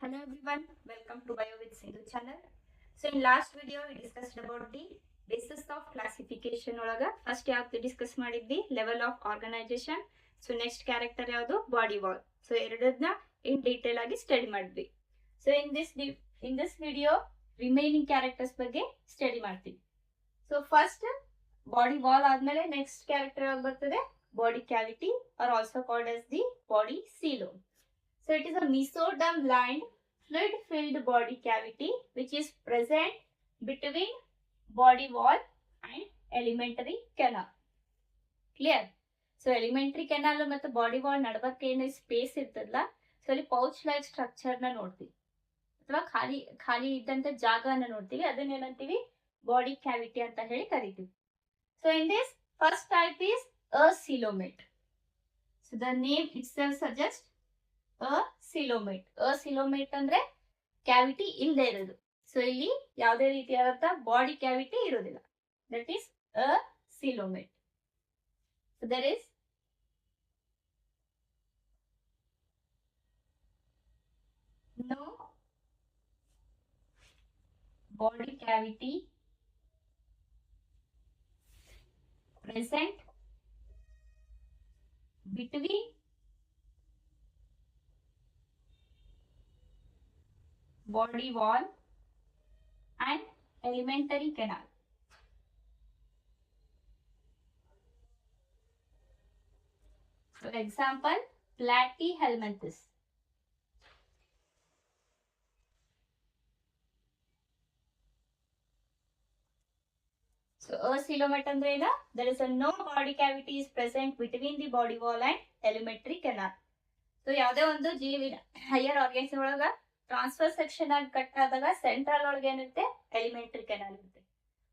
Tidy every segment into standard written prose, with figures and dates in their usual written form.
Hello everyone, welcome to Bio with Sindhu channel. So in last video we discussed about the basis of classification ಒಳಗ first ಯಾವ್ದು discuss ಮಾಡಿದ್ವಿ level of organisation. So next character ಯಾವುದು body wall. So ಎರಡನ್ನ in detail ಆಗಿ study ಮಾಡಿದ್ವಿ. So in this video remaining characters ಬಗ್ಗೆ study ಮಾಡ್ತೀವಿ. So first body wall ಆದ್ಮೇಲೆ ನೆಕ್ಸ್ಟ್ ಕ್ಯಾರೆಕ್ಟರ್ ಯಾವ್ದು ಬರ್ತದೆ, body cavity or also called as the body coelom. So it is a mesoderm lined fluid filled body cavity which is present between body wall and alimentary canal. Clear? So alimentary canal ಮತ್ತು body wall ನಡುವಕ್ಕೆ ಏನು space ಇರ್ತದಲ್ಲ, so ಅಲ್ಲಿ pouch like structure ನ ನೋಡ್ತೀವಿ ಅಥವಾ ಖಾಲಿ ಇದ್ದಂತ ಜಾಗನ ನೋಡ್ತೀವಿ. ಅದನ್ನ ಏನಂತೀವಿ, ಬಾಡಿ ಕ್ಯಾವಿಟಿ ಅಂತ ಹೇಳಿ ಕರಿತೀವಿ. So in this first type is a coelomate. So the name itself suggests a coelomate. A coelomate ಅಂದ್ರೆ ಕ್ಯಾವಿಟಿ ಇಲ್ಲದೆ ಇರೋದು. ಸೊ ಇಲ್ಲಿ ಯಾವುದೇ ರೀತಿಯಾದಂತ ಬಾಡಿ ಕ್ಯಾವಿಟಿ ಇರೋದಿಲ್ಲ. That is a coelomate. So there is no body cavity present between body wall and alimentary canal. For example, Platyhelminthes. So a coelomate ಅಂದ್ರೆ ಏನು? There is a no body cavity is present between the body wall and alimentary canal. So ಯಾವುದೇ ಒಂದು ಜೀವಿ higher organs ಒಳಗ transfer section ಆಗಿ cut ಆದಾಗ central ಒಳಗೆ ಏನಿರುತ್ತೆ, ಎಲಿಮೆಂಟರಿ ಕೆನಾಲ್ ಇರುತ್ತೆ.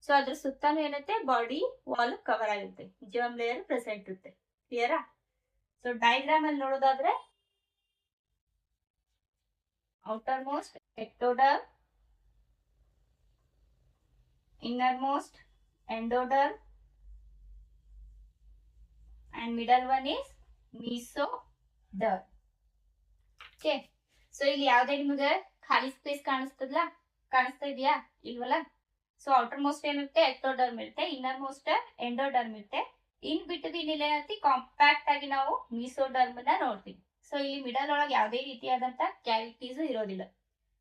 ಸೊ ಅದ್ರ ಸುತ್ತಾನು ಏನತ್ತೆ, ಬಾಡಿ ವಾಲ್ ಕವರ್ ಆಗಿರುತ್ತೆ, ಜರ್ಮ್ ಲೇಯರ್ ಪ್ರೆಸೆಂಟ್ ಇರುತ್ತೆ. ಕ್ಲಿಯರಾ? ಸೊ ಡಯಾಗ್ರಾಮ್ ಅಲ್ಲಿ ನೋಡೋದಾದ್ರೆ outer most ectoderm, inner most endoderm and middle one is mesoderm. Okay, so ಇಲ್ಲಿ ಯಾವ್ದೇ ನಿಮಗೆ ಖಾಲಿ ಸ್ಪೇಸ್ ಕಾಣಿಸ್ತಾ ಇದೆಯಾ? ಇಲ್ವಲ್ಲ. ಸೊ ಔಟರ್ ಮೋಸ್ಟ್ ಏನಿರುತ್ತೆ, ಎಕ್ಟೋಡರ್ಮ್ ಇರುತ್ತೆ, ಇನ್ನರ್ ಮೋಸ್ಟ್ ಎಂಡೋಡರ್ಮ್ ಇರುತ್ತೆ. ಇನ್ ಬಿಟ್ವೀನ್ ಇಲ್ಲಿ ಏನಂತಿ ಕಾಂಪ್ಯಾಕ್ಟ್ ಆಗಿ ನಾವು ಮೀಸೋಡರ್ಮ್ ನ ನೋಡ್ತೀವಿ. ಸೊ ಇಲ್ಲಿ ಮಿಡಲ್ ಒಳಗೆ ಯಾವುದೇ ರೀತಿಯಾದಂತ ಕ್ಯಾವಿಟೀಸ್ ಇರೋದಿಲ್ಲ.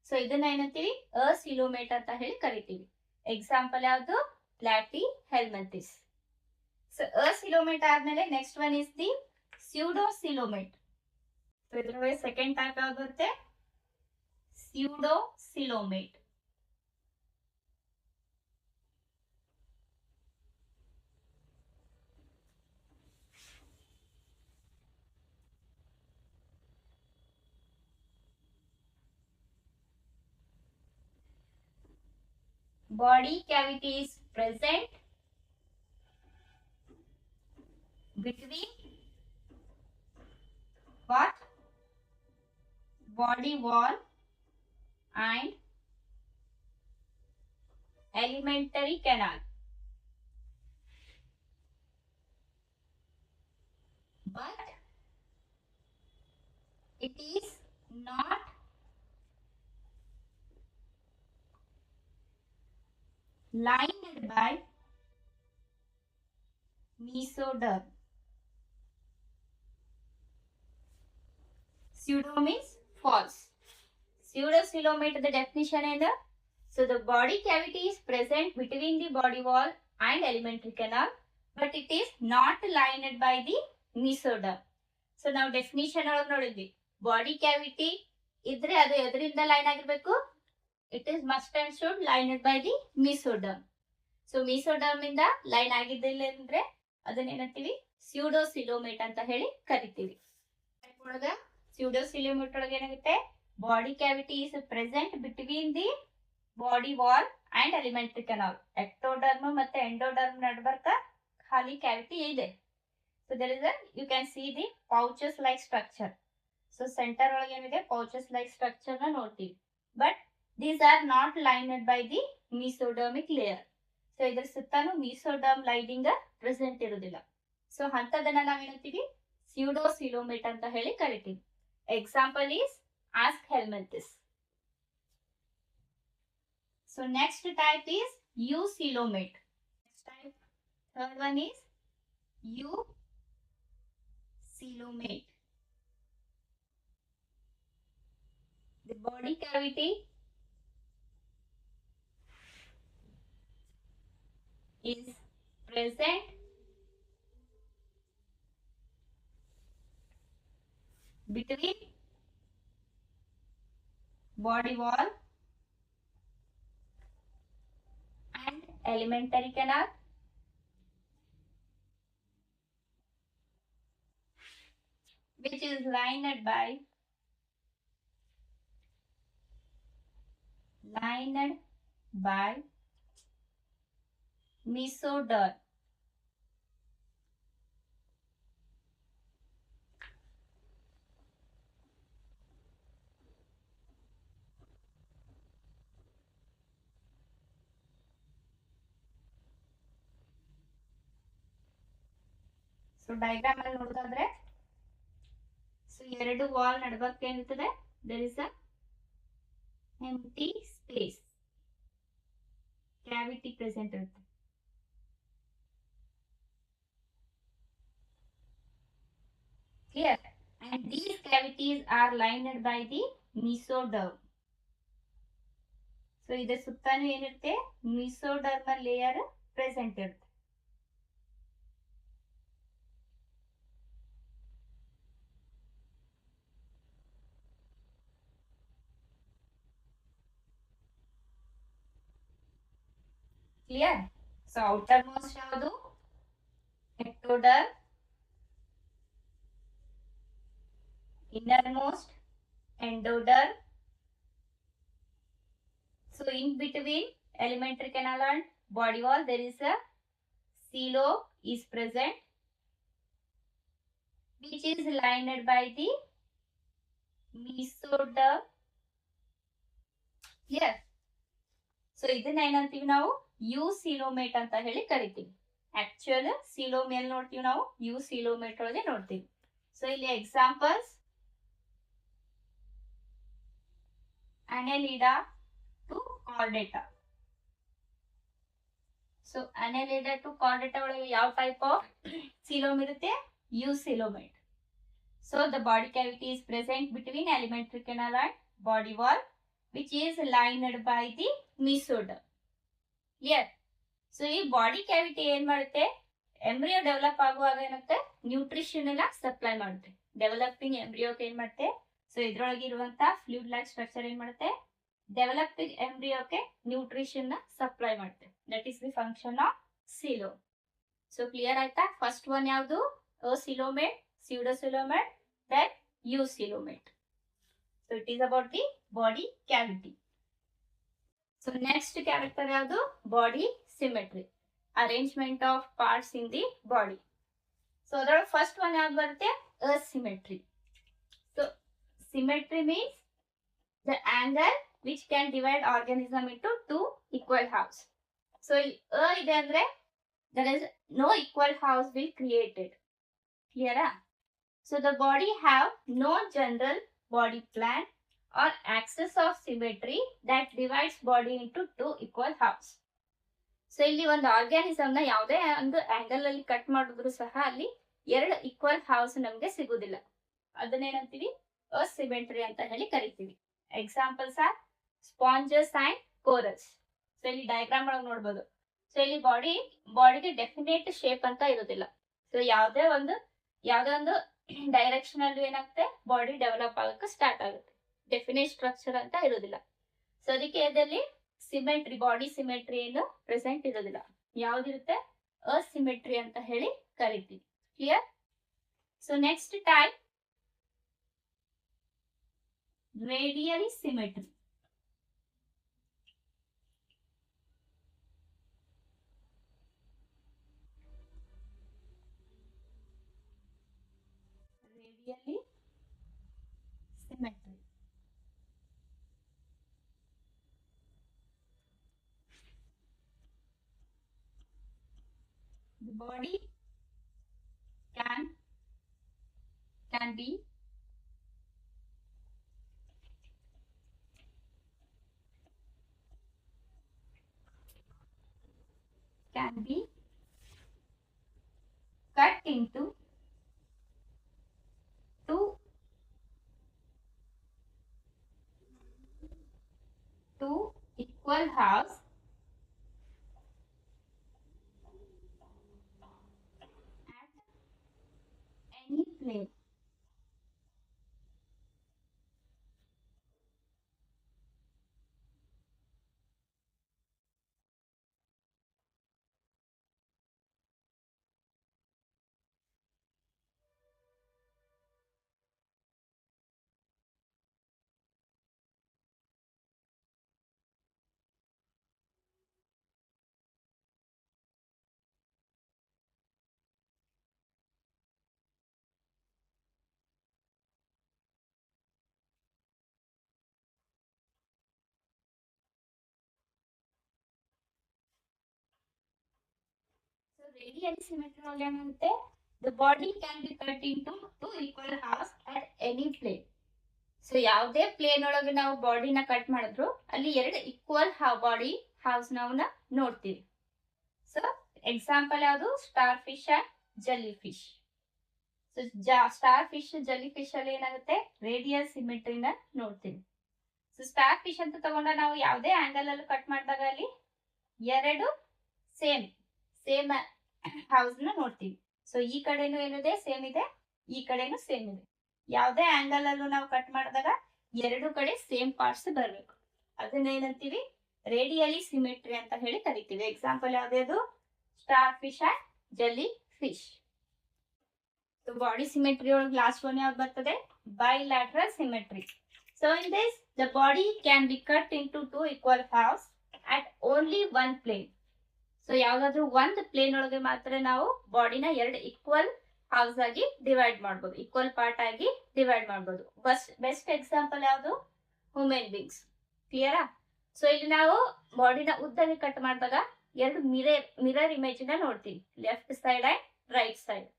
ಸೊ ಇದನ್ನ ಏನಂತೀವಿ, ಅ ಸಿಲೋಮೇಟ್ ಅಂತ ಹೇಳಿ ಕರಿತೀವಿ. ಎಕ್ಸಾಂಪಲ್ ಯಾವುದು, ಪ್ಲಾಟಿಹೆಲ್ಮಿಂಥಸ್. ಸೊ ಅ ಸಿಲೋಮೇಟ್ ಆದ್ಮೇಲೆ next one is the pseudocoelomate. So ಇದ್ರ ಸೆಕೆಂಡ್ ಟೈಪ್ ಯಾವ್ದು ಬರುತ್ತೆ, pseudocoelomate. Body cavity is present between what? Body wall and alimentary canal. But it is not lined by mesoderm. Pseudo means false. Pseudocoelomate, the definition is the, so the body cavity is present between the body wall and alimentary canal, but it is not lined by the mesoderm. So ನಾವು definition ಒಳಗೆ ನೋಡಿದ್ವಿ, body cavity ಇದ್ರೆ ಅದು ಎದರಿಂದ line ಆಗಿರ್ಬೇಕು, it is must and should lined by the mesoderm. So mesoderm ಇಂದ line ಆಗಿದ್ದಿಲ್ಲ ಅಂದ್ರೆ ಅದನ್ನ ಏನಂತೀವಿ, ಸ್ಯೂಡೋಸಿಲೋಮೇಟ್ ಅಂತ ಹೇಳಿ ಕರಿತೀವಿ. ಸ್ಯೂಡೋಸಿಲೋಮೇಟ್ ಒಳಗೆ ಏನಾಗುತ್ತೆ, body cavity is present between the body wall and alimentary canal. Ectoderm ಮತ್ತೆ ಎಂಡೋಡರ್ಮ್ ನಡುಬರ್ಕ ಖಾಲಿ ಕ್ಯಾವಿಟಿ ಇದೆ. So there is you can see the pouches like structure. So centre ಒಳಗೆ ಏನಿದೆ, ಪೌಚಸ್ ಲೈಕ್ ಸ್ಟ್ರಕ್ಚರ್ ನ ನೋಡ್ತೀವಿ. But these are not lined by the mesodermic layer. So ಇದ್ರ ಸುತ್ತಾನು ಮೀಸೋಡರ್ಮ್ ಲೈನಿಂಗ್ ಪ್ರೆಸೆಂಟ್ ಇರುವುದಿಲ್ಲ. ಸೊ ಅಂತದನ್ನ ನಾವೇನಂತೀವಿ, ಸ್ಯೂಡೋಸಿಲೋಮೇಟ್ ಅಂತ ಹೇಳಿ ಕರಿತೀವಿ. Example is Aschelminthes. So next type is eucoelomate. Next type, third one is eucoelomate. The body cavity is present between body wall and alimentary canal, which is lined by mesoderm. So diagram ಅಲ್ಲಿ ನೋಡೋದಾದ್ರೆ, so ಎರಡು wall ನಡುವಕ್ಕೆ ಏನಿರ್ತದೆ, there is a empty space, cavity present ಇರುತ್ತೆ. Clear? And these cavities are lined by the mesoderm. So ಇದರ ಸುತ್ತಾನು ಏನಿರುತ್ತೆ, mesodermal layer present ಇರುತ್ತೆ. Clear? So outermost ಯಾವುದು, ectoderm, innermost endoderm. So in between alimentary canal and body wall there is a coelom is present, which is lined by the mesoderm. Clear? So ಇದನ್ನ ಏನಂತೀವಿ ನಾವು, eucoelomate ಅಂತ ಹೇಳಿ ಕರಿತೀವಿ. Actual coelom ಎಲ್ಲಿ ನೋಡ್ತೀವಿ ನಾವು, eucoelomate ಒಳಗೆ ನೋಡ್ತೀವಿ. ಸೊ ಇಲ್ಲಿ examples, Annelida to chordata. So Annelida to chordata ಒಳಗೆ ಯಾವ ಟೈಪ್ ಆಫ್ coelom ಇರುತ್ತೆ, eucoelomate. So the body cavity is present between alimentary canal and body wall, which is lined by the mesoderm. Clear? So ಈ body cavity ಏನ್ ಮಾಡುತ್ತೆ, embryo develop ಆಗುವಾಗ ಏನಾಗುತ್ತೆ, nutrition ಎಲ್ಲ supply ಮಾಡುತ್ತೆ. ಡೆವಲಪಿಂಗ್ ಎಂಬ್ರಿಯೋಗೆ ಏನ್ ಮಾಡುತ್ತೆ, ಸೊ ಇದ್ರೊಳಗೆ ಇರುವಂತ ಫ್ಲೂಯಿಡ್ ಲೈಕ್ ಸ್ಟ್ರಕ್ಚರ್ ಏನ್ ಮಾಡುತ್ತೆ, ಡೆವಲಪಿಂಗ್ ಎಂಬ್ರಿಯೋಗೆ ನ್ಯೂಟ್ರಿಷನ್ ನ ಸಪ್ಲೈ ಮಾಡುತ್ತೆ. That is the function of coelom. So clear ಆಯ್ತಾ? ಫಸ್ಟ್ ಒನ್ ಯಾವುದು, ಅಸಿಲೋಮೇಟ್, ಸ್ಯೂಡೋಸಿಲೋಮೇಟ್, then eucoelomate. So it is about the body cavity. So next character ಯಾವುದು, body symmetry, arrangement of parts in the body. So ಅದರ first one ಯಾವುದು ಬರುತ್ತೆ, asymmetry. So symmetry means the angle which can divide organism into two equal halves. So ಇಲ್ಲಿ ಇದೆ ಅಂದ್ರೆ there is no equal halves will created. Clear? So the body have no general body plan or axis of symmetry that divides body into two equal halves. So ಇಲ್ಲಿ ಒಂದು organism ನ ಯಾವುದೇ ಒಂದು angle ಅಲ್ಲಿ cut ಮಾಡಿದ್ರು ಸಹ ಅಲ್ಲಿ ಎರಡು ಈಕ್ವಲ್ ಹಾವ್ಸ್ ನಮಗೆ ಸಿಗುದಿಲ್ಲ. ಅದನ್ನೇನಂತೀವಿ, ಅಸಿಮೆಟ್ರಿ ಅಂತ ಹೇಳಿ ಕರಿತೀವಿ. Examples R sponges and corals. So ಇಲ್ಲಿ ಡಯಾಗ್ರಾಮ್ ಒಳಗೆ ನೋಡ್ಬೋದು. ಸೊ ಇಲ್ಲಿ ಬಾಡಿಗೆ ಡೆಫಿನೇಟ್ ಶೇಪ್ ಅಂತ ಇರೋದಿಲ್ಲ. ಸೊ ಯಾವುದೇ ಒಂದು ಡೈರೆಕ್ಷನ್ ಅಲ್ಲಿ ಏನಾಗುತ್ತೆ, ಬಾಡಿ ಡೆವಲಪ್ ಆಗಕ್ಕೆ ಸ್ಟಾರ್ಟ್ ಆಗುತ್ತೆ. ಡೆಫಿನೇಟ್ ಸ್ಟ್ರಕ್ಚರ್ ಅಂತ ಇರೋದಿಲ್ಲ. ಸೊ ಅದಕ್ಕೆ ಇದರಲ್ಲಿ ಸಿಮೆಟ್ರಿ, ಬಾಡಿ ಸಿಮೆಟ್ರಿ ಏನು ಪ್ರೆಸೆಂಟ್ ಇರೋದಿಲ್ಲ. ಯಾವ್ದಿರುತ್ತೆ, ಅಸಿಮೆಟ್ರಿ ಅಂತ ಹೇಳಿ ಕರಿತೀವಿ. Clear? So next type, radial symmetry. Radially symmetry. The body can be can be cut into two equal halves at any plane. So radial symmetry ಒಳಗೆ ಏನಾಗುತ್ತೆ, the body can be cut into two equal halves at any plane. So ಯಾವುದೇ plane ಒಳಗೆ ನಾವು ಬಾಡಿನ cut ಮಾಡಿದ್ರು ಅಲ್ಲಿ ಎರಡು equal body ಹಾವ್ಸ್ ನಾವು ನೋಡ್ತೀವಿ. ಸೊ ಎಕ್ಸಾಂಪಲ್ ಯಾವುದು, star fish and jellyfish. So star fish jelly fish ಅಲ್ಲಿ ಏನಾಗುತ್ತೆ, ರೇಡಿಯಲ್ ಸಿಮೆಟ್ರಿನ ನೋಡ್ತೀವಿ. ಸೊ ಸ್ಟಾರ್ ಫಿಶ್ ಅಂತ ತಗೊಂಡ ನಾವು ಯಾವುದೇ ಆಂಗಲ್ ಅಲ್ಲಿ ಕಟ್ ಮಾಡಿದಾಗ ಅಲ್ಲಿ ಎರಡು ಸೇಮ್ ಹೌಸ್ ನ ನೋಡ್ತೀವಿ. ಸೊ ಈ ಕಡೆನೂ ಏನಿದೆ ಸೇಮ್ ಇದೆ, ಈ ಕಡೆನೂ ಸೇಮ್ ಇದೆ. ಯಾವುದೇ ಆಂಗಲ್ ಅಲ್ಲೂ ನಾವು ಕಟ್ ಮಾಡಿದಾಗ ಎರಡು ಕಡೆ ಸೇಮ್ ಪಾರ್ಟ್ಸ್ ಬರಬೇಕು. ಅದನ್ನ ಏನಂತೀವಿ, ರೇಡಿಯಲಿ ಸಿಮೆಟ್ರಿ ಅಂತ ಹೇಳಿ ಕರಿತೀವಿ. ಎಕ್ಸಾಂಪಲ್ ಯಾವ್ದು, starfish and jellyfish. So body symmetry ಒಳಗೆ ಲಾಸ್ಟ್ ಒನ್ ಯಾವ್ದು ಬರ್ತದೆ, bilateral symmetry. So in this the body can be cut into two equal halves at only one plane. So ಯಾವ್ದಾದ್ರು ಒಂದು plane ಒಳಗೆ ಮಾತ್ರ ನಾವು ಬಾಡಿನ ಎರಡು ಈಕ್ವಲ್ ಹಾವ್ಸ್ ಆಗಿ ಡಿವೈಡ್ ಮಾಡ್ಬೋದು, ಈಕ್ವಲ್ ಪಾರ್ಟ್ ಆಗಿ ಡಿವೈಡ್ ಮಾಡ್ಬೋದು. ಬೆಸ್ಟ್ ಎಕ್ಸಾಂಪಲ್ ಯಾವುದು, ಹ್ಯೂಮನ್ ಬೀಯಿಂಗ್ಸ್. ಕ್ಲಿಯರಾ? ಸೊ ಇಲ್ಲಿ ನಾವು ಬಾಡಿನ ಉದ್ದಕ್ಕೆ ಕಟ್ ಮಾಡಿದಾಗ ಎರಡು ಮಿರರ್ ಇಮೇಜ್ ನ ನೋಡ್ತೀವಿ, left side and right side.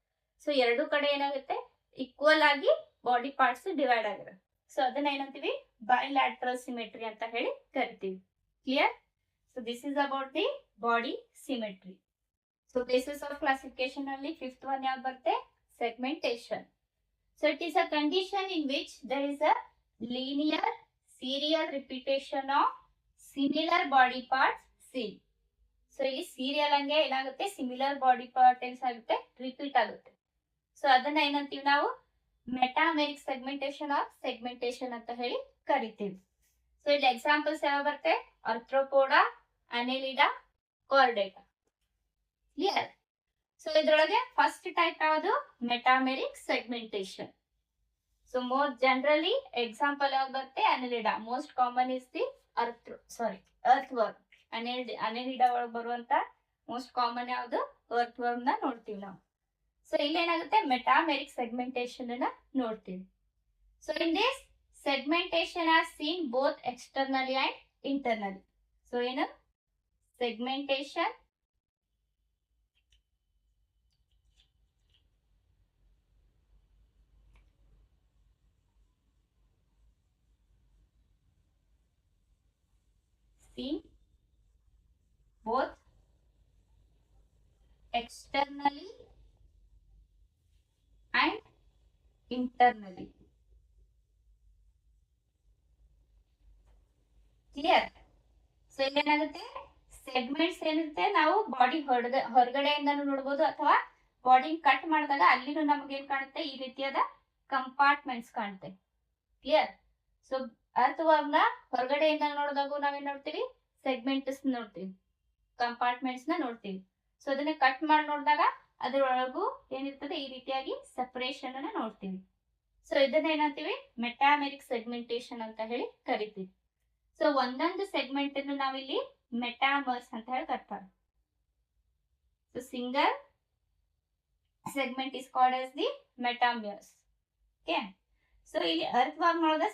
So ಎರಡು ಕಡೆ ಏನಾಗುತ್ತೆ, ಈಕ್ವಲ್ ಆಗಿ ಬಾಡಿ ಪಾರ್ಟ್ಸ್ ಡಿವೈಡ್ ಆಗಿರುತ್ತೆ. ಸೊ ಅದನ್ನ ಏನಂತೀವಿ, ಬೈಲ್ಯಾಟ್ರಲ್ ಸಿಮೆಟ್ರಿ ಅಂತ ಹೇಳಿ ಕರಿತೀವಿ. Clear? So this is about the body symmetry. So basis of classification ಅಲ್ಲಿ ಫಿಫ್ತ್ ಒನ್ ಯಾವ್ದು ಬರುತ್ತೆ, segmentation. So it is a condition in which there is a linear serial repetition of similar body parts seen. So ಇಲ್ಲಿ serial ಹಂಗೆ ಏನಾಗುತ್ತೆ, similar body part ಏನಾಗುತ್ತೆ, repeat ಆಗುತ್ತೆ. So ಅದನ್ನ ಏನಂತೀವಿ ನಾವು, ಮೆಟಾಮೆರಿಕ್ ಸೆಗ್ಮೆಂಟೇಶನ್ ಆಫ್ ಸೆಗ್ಮೆಂಟೇಶನ್ ಅಂತ ಹೇಳಿ ಕರಿತೀವಿ. ಸೊ ಇಲ್ಲಿ ಎಕ್ಸಾಂಪಲ್ಸ್ ಯಾವ ಬರುತ್ತೆ, ಆರ್ಥ್ರೋಪೋಡಾ, ಅನೆಲಿಡಾ, ಕಾರ್ಡೇಟಾ. ಕ್ಲಿಯರ್? ಸೊ ಇದ್ರೊಳಗೆ ಫಸ್ಟ್ ಟೈಪ್ ಯಾವುದು, ಮೆಟಾಮೆರಿಕ್ segmentation. So most generally example ಯಾವ್ದು ಬರುತ್ತೆ, ಅನೆಲಿಡಾ. Most common is the earth worm. ಅನೆಲಿಡಾ ಒಳಗೆ ಬರುವಂತ ಮೋಸ್ಟ್ ಕಾಮನ್ ಯಾವುದು, ಅರ್ತ್ ವರ್ಮ್ ನ ನೋಡ್ತೀವಿ ನಾವು. ಸೊ ಇಲ್ಲಿ ಏನಾಗುತ್ತೆ, ಮೆಟಾಮೆರಿಕ್ ಸೆಗ್ಮೆಂಟೇಶನ್ ಅನ್ನ ನೋಡ್ತೀವಿ. So in this segmentation are seen both externally and internally. So ಏನು, segmentation seen both externally and internally. Clear? So ಇಲ್ಲೇನಾಗುತ್ತೆ, ಸೆಗ್ಮೆಂಟ್ಸ್ ಏನಿರುತ್ತೆ ನಾವು ಬಾಡಿ ಹೊರಗಡೆಯಿಂದನೂ ನೋಡ್ಬೋದು, ಅಥವಾ ಬಾಡಿ ಕಟ್ ಮಾಡಿದಾಗ ಅಲ್ಲಿನೂ ನಮ್ಗೆ ಏನ್ ಕಾಣುತ್ತೆ, ಈ ರೀತಿಯಾದ ಕಂಪಾರ್ಟ್ಮೆಂಟ್ಸ್ ಕಾಣುತ್ತೆ. ಕ್ಲಿಯರ್? ಸೊ ಅರ್ತ್ ವರ್ಮ್ ನ ಹೊರಗಡೆಯಿಂದ ನೋಡಿದಾಗ ನಾವೇನ್ ನೋಡ್ತೀವಿ, ಸೆಗ್ಮೆಂಟ್ಸ್ ನೋಡ್ತೀವಿ, ಕಂಪಾರ್ಟ್ಮೆಂಟ್ಸ್ ನ ನೋಡ್ತೀವಿ. ಸೊ ಅದನ್ನ ಕಟ್ ಮಾಡಿ ನೋಡಿದಾಗ ಅದ್ರೊಳಗೂ ಏನಿರ್ತದೆ, ಈ ರೀತಿಯಾಗಿ ಸೆಪರೇಷನ್ ಅನ್ನ ನೋಡ್ತೀವಿ. ಸೊ ಇದನ್ನ ಏನಂತೀವಿ, ಮೆಟಾಮೆರಿಕ್ ಸೆಗ್ಮೆಂಟೇಶನ್ ಅಂತ ಹೇಳಿ ಕರಿತೀವಿ. ಸೊ ಒಂದೊಂದು ಸೆಗ್ಮೆಂಟ್ ಅನ್ನು ನಾವಿಲ್ಲಿ ಮೆಟಾಮರ್ಸ್ ಅಂತ ಹೇಳಿ ಕರ್ತಾರೆ. So single segment is called as the metamers. Okay. So ಇಲ್ಲಿ ಅರ್ತ್ ವರ್ಮ್ ಒಳಗ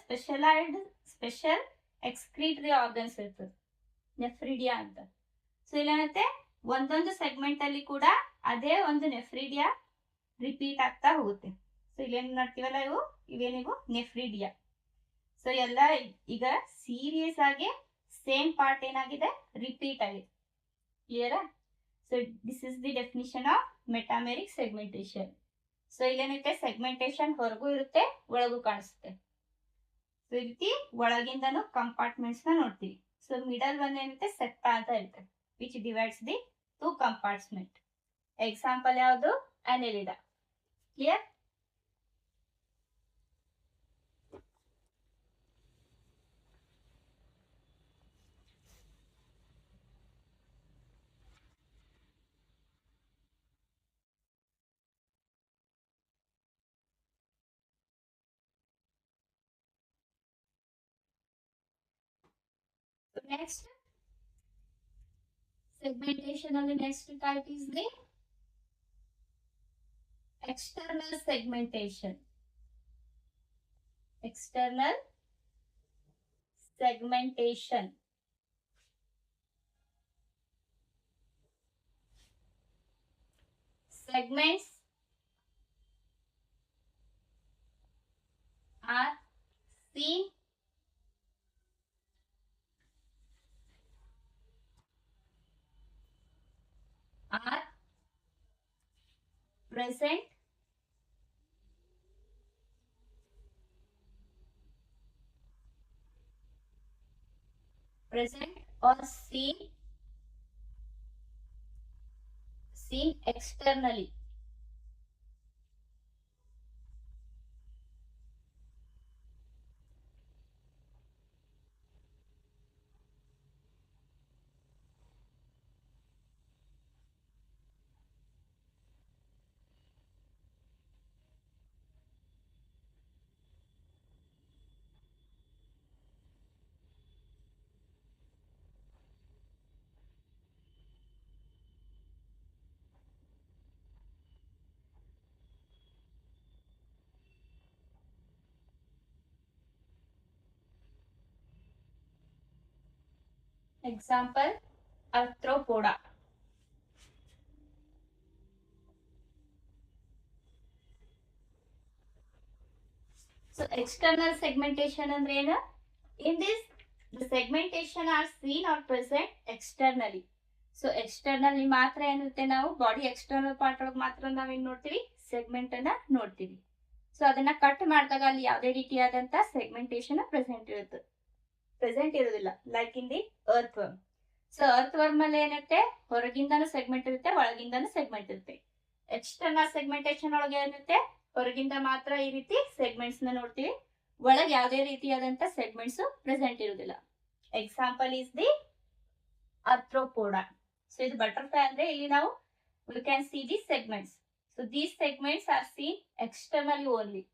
ಸ್ಪೆಷಲ್ ಎಕ್ಸ್ಕ್ರೀಟರಿ ಆರ್ಗನ್ಸ್ ಇರ್ತದೆ, ನೆಫ್ರಿಡಿಯಾ ಅಂತ. ಸೊ ಇಲ್ಲೇನತ್ತೆ, ಒಂದೊಂದು ಸೆಗ್ಮೆಂಟ್ ಅಲ್ಲಿ ಕೂಡ ಅದೇ ಒಂದು ನೆಫ್ರಿಡಿಯಾ ರಿಪೀಟ್ ಆಗ್ತಾ ಹೋಗುತ್ತೆ. ಸೊ ಇಲ್ಲೇನ್ ನೋಡ್ತೀವಲ್ಲ, ಇವೇನಿವು ನೆಫ್ರಿಡಿಯಾ. ಸೊ ಎಲ್ಲ ಈಗ ಸೀರಿಯಸ್ ಆಗಿ ಸೇಮ್ ಪಾರ್ಟ್ ಏನಾಗಿದೆ, ರಿಪೀಟ್ ಆಗಿದೆ. ಕ್ಲಿಯರಾ? So this is the definition of metameric segmentation. So ಇಲ್ಲೇನೈತೆ ಸೆಗ್ಮೆಂಟೇಶನ್ ಹೊರಗೂ ಇರುತ್ತೆ ಒಳಗೂ ಕಾಣಿಸುತ್ತೆ. ಸೊ ಈ ರೀತಿ ಒಳಗಿಂದನು ಕಂಪಾರ್ಟ್ಮೆಂಟ್ಸ್ ನ ನೋಡ್ತೀವಿ. ಸೊ ಮಿಡಲ್ ಒನ್ ಏನಿರುತ್ತೆ ಸೆಪ್ಟಾ ಅಂತ ಇರುತ್ತೆ, which divides the two compartment. Example ಯಾವುದು? Annelida. Clear? Next, segmentation of the next type is the external segmentation. External segmentation. Segments are seen are present or seen externally. Example, arthropoda. So external segmentation ಅಂದ್ರೆ ಏನು? In this, the segmentation are seen or present externally. So externally ಮಾತ್ರ ಏನಿರುತ್ತೆ, ನಾವು body external part ಒಳಗೆ ಮಾತ್ರ ನಾವೇನ್ ನೋಡ್ತೀವಿ, segment ಅನ್ನ ನೋಡ್ತೀವಿ. ಸೊ ಅದನ್ನ ಕಟ್ ಮಾಡಿದಾಗ ಅಲ್ಲಿ ಯಾವುದೇ ರೀತಿಯಾದಂತ ಸೆಗ್ಮೆಂಟೇಶನ್ ಪ್ರೆಸೆಂಟ್ ಇರೋದಿಲ್ಲ. Like in the earth worm. So earth worm ಅಲ್ಲಿ ಏನಿರುತ್ತೆ, ಹೊರಗಿಂದನೂ ಸೆಗ್ಮೆಂಟ್ ಇರುತ್ತೆ, ಒಳಗಿಂದನೂ ಸೆಗ್ಮೆಂಟ್ ಇರುತ್ತೆ. ಎಕ್ಸ್ಟರ್ನಲ್ ಸೆಗ್ಮೆಂಟೇಶನ್ ಒಳಗೆ ಏನಿರುತ್ತೆ, ಹೊರಗಿಂದ ಮಾತ್ರ ಈ ರೀತಿ ಸೆಗ್ಮೆಂಟ್ಸ್ ನ ನೋಡ್ತೀವಿ, ಒಳಗೆ ಯಾವುದೇ ರೀತಿಯಾದಂತ ಸೆಗ್ಮೆಂಟ್ಸ್ ಪ್ರೆಸೆಂಟ್ ಇರುವುದಿಲ್ಲ. Example is the Arthropoda. So ಇದು ಬಟರ್ಫ್ಲೈ ಅಂದ್ರೆ ಇಲ್ಲಿ ನಾವು we can see the segments. So these segments are seen externally only.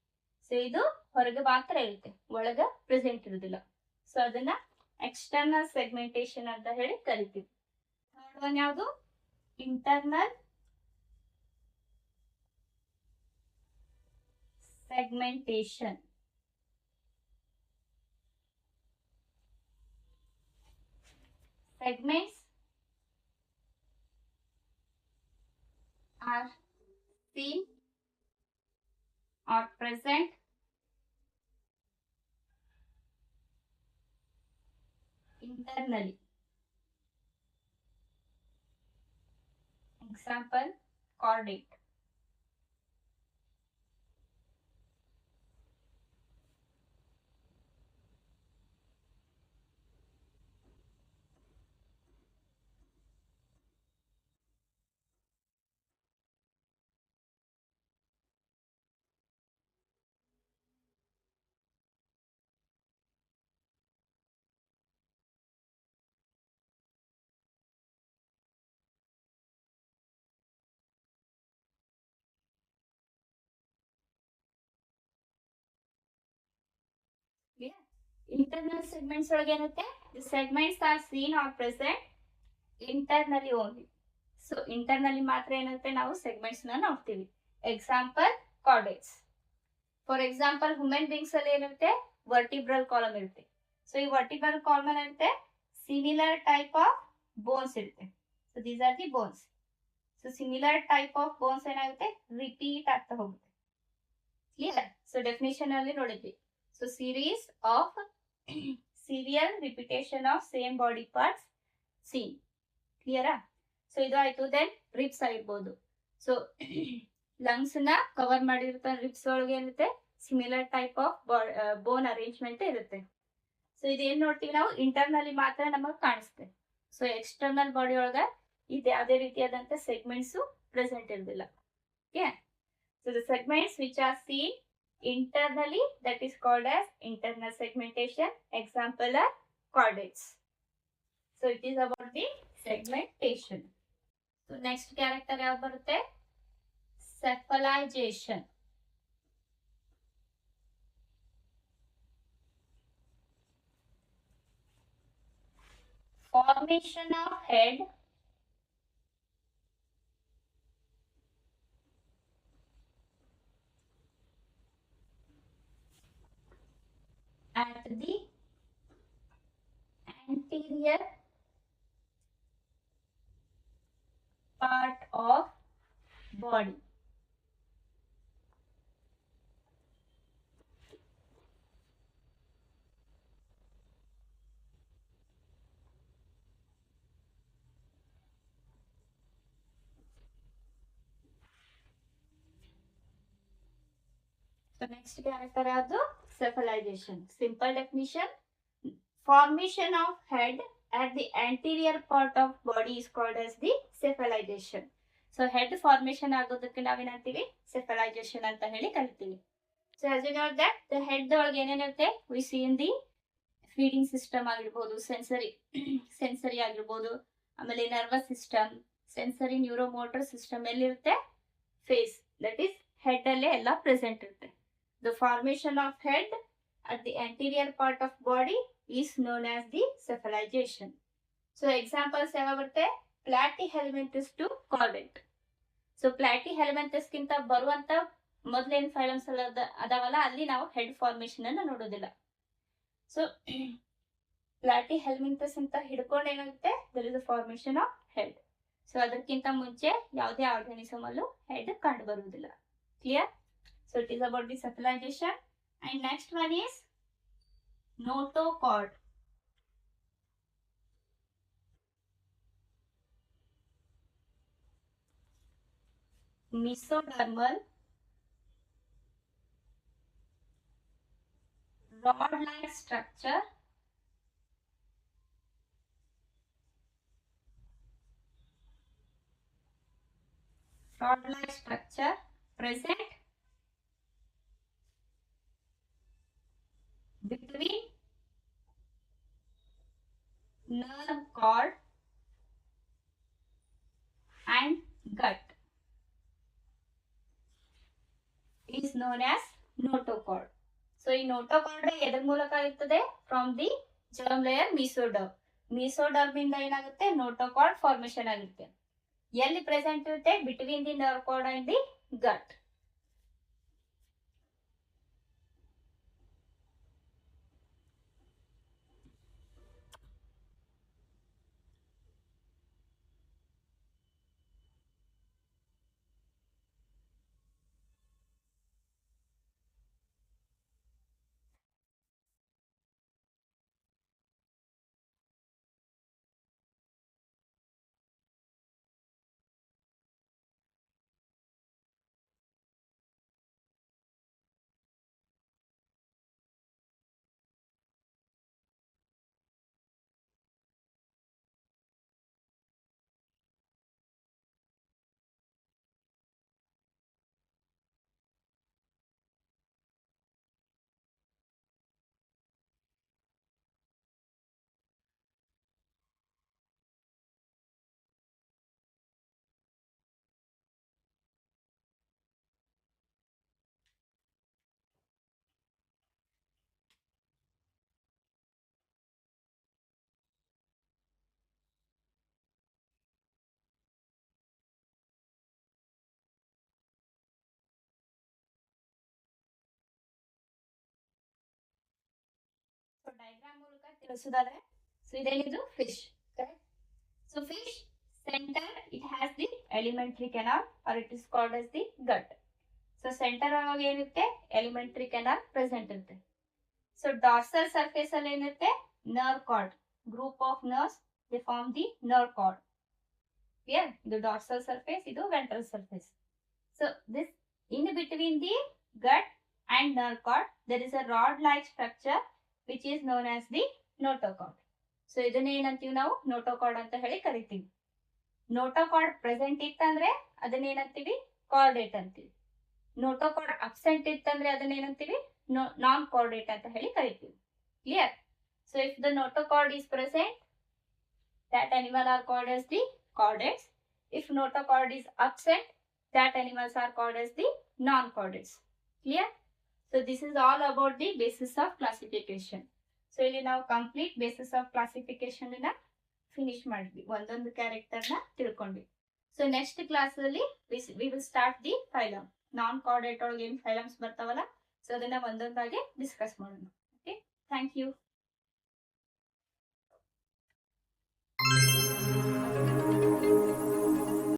So ಇದು ಹೊರಗೆ ಮಾತ್ರ ಇರುತ್ತೆ, ಒಳಗೆ ಪ್ರೆಸೆಂಟ್ ಇರುವುದಿಲ್ಲ. ಸೊ ಅದನ್ನ ಎಕ್ಸ್ಟರ್ನಲ್ ಸೆಗ್ಮೆಂಟೇಶನ್ ಅಂತ ಹೇಳಿ ಕರಿತೀವಿ. ಥರ್ಡ್ ಒನ್ ಯಾವುದು? Internal segmentation. Segments are seen or present internally. Example, chordate. Internal segments ಒಳಗೆ ಏನಿರುತ್ತೆ, the segments are seen are present internally only. So internally ಮಾತ್ರ ಏನಿರುತ್ತೆ, ನಾವು ಸೆಗ್ಮೆಂಟ್ಸ್ ನ ನೋಡ್ತೀವಿ. Example, chordates. For example, human beings ಅಲ್ಲಿ ಏನಿರುತ್ತೆ, ವರ್ಟಿಬ್ರಲ್ ಕಾಲಮ್ ಇರುತ್ತೆ. ಸೊ ಈ ವರ್ಟಿಬ್ರಲ್ ಕಾಲಮ್ ಅಲ್ಲಿ ಇರುತ್ತೆ, ಸಿಮಿಲರ್ ಟೈಪ್ ಆಫ್ ಬೋನ್ಸ್ ಇರುತ್ತೆ. So these are the bones. So similar type of bones ಏನಾಗುತ್ತೆ, ರಿಪೀಟ್ ಆಗ್ತಾ ಹೋಗುತ್ತೆ. ಕ್ಲಿಯರ್? ಸೊ ಡೆಫಿನೇಷನ್ ಅಲ್ಲಿ ನೋಡಿದ್ವಿ. So series of serial repetition of same body parts seen. Clear? So ಇದು ಆಯ್ತು. ದೆನ್ ರಿಬ್ಸ್ ಆಗಿರ್ಬೋದು. So lungs ನ ಕವರ್ ಮಾಡಿರ್ತಾನೆ ರಿಬ್ಸ್ ಒಳಗೆ ಏನಿರುತ್ತೆ similar type of bone arrangement ಇರುತ್ತೆ. ಸೊ ಇದೇನ್ ನೋಡ್ತೀವಿ ನಾವು ಇಂಟರ್ನಲಿ ಮಾತ್ರ ನಮಗೆ ಕಾಣಿಸುತ್ತೆ. ಸೊ ಎಕ್ಸ್ಟರ್ನಲ್ ಬಾಡಿ ಒಳಗ ಇದು ಯಾವುದೇ ರೀತಿಯಾದಂತ ಸೆಗ್ಮೆಂಟ್ಸ್ ಪ್ರೆಸೆಂಟ್ ಇರೋದಿಲ್ಲ. Okay, so the segments which are seen internally, that is called as internal segmentation. Example are chordates. So it is about the segmentation. So next character yav barutte cephalization. Formation of head at the anterior part of body. So next character ಯಾವುದು cephalization. Simple definition: formation of head at the anterior part of body is called as the cephalization. So head formation ಆಗೋದಕ್ಕೆ ನಾವೇನಂತೀವಿ cephalization ಅಂತ ಹೇಳಿ ಕರಿತೀವಿ. So as you know that the head ಒಳಗೆ ಏನೇನಿರುತ್ತೆ, we see in the feeding system ಆಗಿರ್ಬೋದು, sensory ಆಗಿರ್ಬೋದು, ಆಮೇಲೆ nervous system, sensory ನ್ಯೂರೋಮೋಟರ್ system ಎಲ್ಲಿರುತ್ತೆ, face, that is head ಅಲ್ಲೇ ಎಲ್ಲ ಪ್ರೆಸೆಂಟ್ ಇರುತ್ತೆ. The formation of head at the anterior part of body is known as the cephalization. So examples ಯಾವ ಬರುತ್ತೆ, platyhelminthes to chordate. So platyhelminthes ಗಿಂತ ಬರುವಂತ ಮೊದಲೇನ್ phylums ಅದಾವಲ್ಲ ಅಲ್ಲಿ ನಾವು ಹೆಡ್ ಫಾರ್ಮೇಶನ್ ಅನ್ನು ನೋಡೋದಿಲ್ಲ. ಸೊ platyhelminthes ಅಂತ ಹಿಡ್ಕೊಂಡು ಏನಾಗುತ್ತೆ, there is a formation of head. So ಅದಕ್ಕಿಂತ ಮುಂಚೆ ಯಾವುದೇ ಆರ್ಗಾನಿಸಮ್ ಅಲ್ಲೂ ಹೆಡ್ ಕಂಡು ಬರುವುದಿಲ್ಲ. Clear? So it is about the cephalization. And next one is notochord. Mesodermal rod-like structure present between nerve cord and gut is known as notochord. So ಈ notochord ಎದರ ಮೂಲಕ ಇರ್ತದೆ, from the germ layer mesoderm. Mesoderm ಇಂದ ಏನಾಗುತ್ತೆ, notochord formation ಆಗುತ್ತೆ. ಎಲ್ಲಿ present ಇರುತ್ತೆ, between the nerve cord and the gut. Diagram ಮೂಲಕ ತಿಳಿಸೋದಾದ್ರೆ, ಸೊ ಇದೇನಿದು fish, correct? So fish centre it has the alimentary canal or it is called as the gut. So centre ಒಳಗೆ ಏನಿರುತ್ತೆ, alimentary canal present ಇರುತ್ತೆ. So dorsal surface ಅಲ್ಲಿ ಏನಿರುತ್ತೆ, nerve cord, group of nerves they form the nerve card. Clear? ಇದು dorsal surface, ಇದು ventral surface. So this in between the gut and nerve cord there is a rod like structure which is known as the notochord. So ಇದನ್ನ ಏನಂತೀವಿ ನಾವು notochord ಅಂತ ಹೇಳಿ ಕರಿತೀವಿ. Notochord present ಇತ್ತಂದ್ರೆ ಅದನ್ನ ಏನಂತೀವಿ ಕಾರ್ಡೇಟ್ ಅಂತೀವಿ. ನೋಟೋಕಾರ್ಡ್ ಅಬ್ಸೆಂಟ್ ಇತ್ತಂದ್ರೆ ಅದನ್ನ ಏನಂತೀವಿ ನಾನ್ ಕಾರ್ಡೇಟ್ ಅಂತ ಹೇಳಿ ಕರಿತೀವಿ. Clear? So if the notochord is present, that animal are called as the chordates. If notochord is absent, that animals are called as the non-chordates. Clear? So this is all about the basis of classification. So ಇಲ್ಲಿ ನಾವು complete basis of classification ಅನ್ನ finish ಮಾಡಿದ್ವಿ, ಒಂದೊಂದು character ನ ತಿಳ್ಕೊಂಡ್ವಿ. So next class ಅಲ್ಲಿ we will start the phylum. Non chordate ಒಳಗೆ ಏನ್ ಫೈಲಮ್ಸ್ ಬರ್ತಾವಲ್ಲ, ಸೊ ಅದನ್ನ ಒಂದೊಂದಾಗಿ ಡಿಸ್ಕಸ್ ಮಾಡೋಣ. Okay, thank you.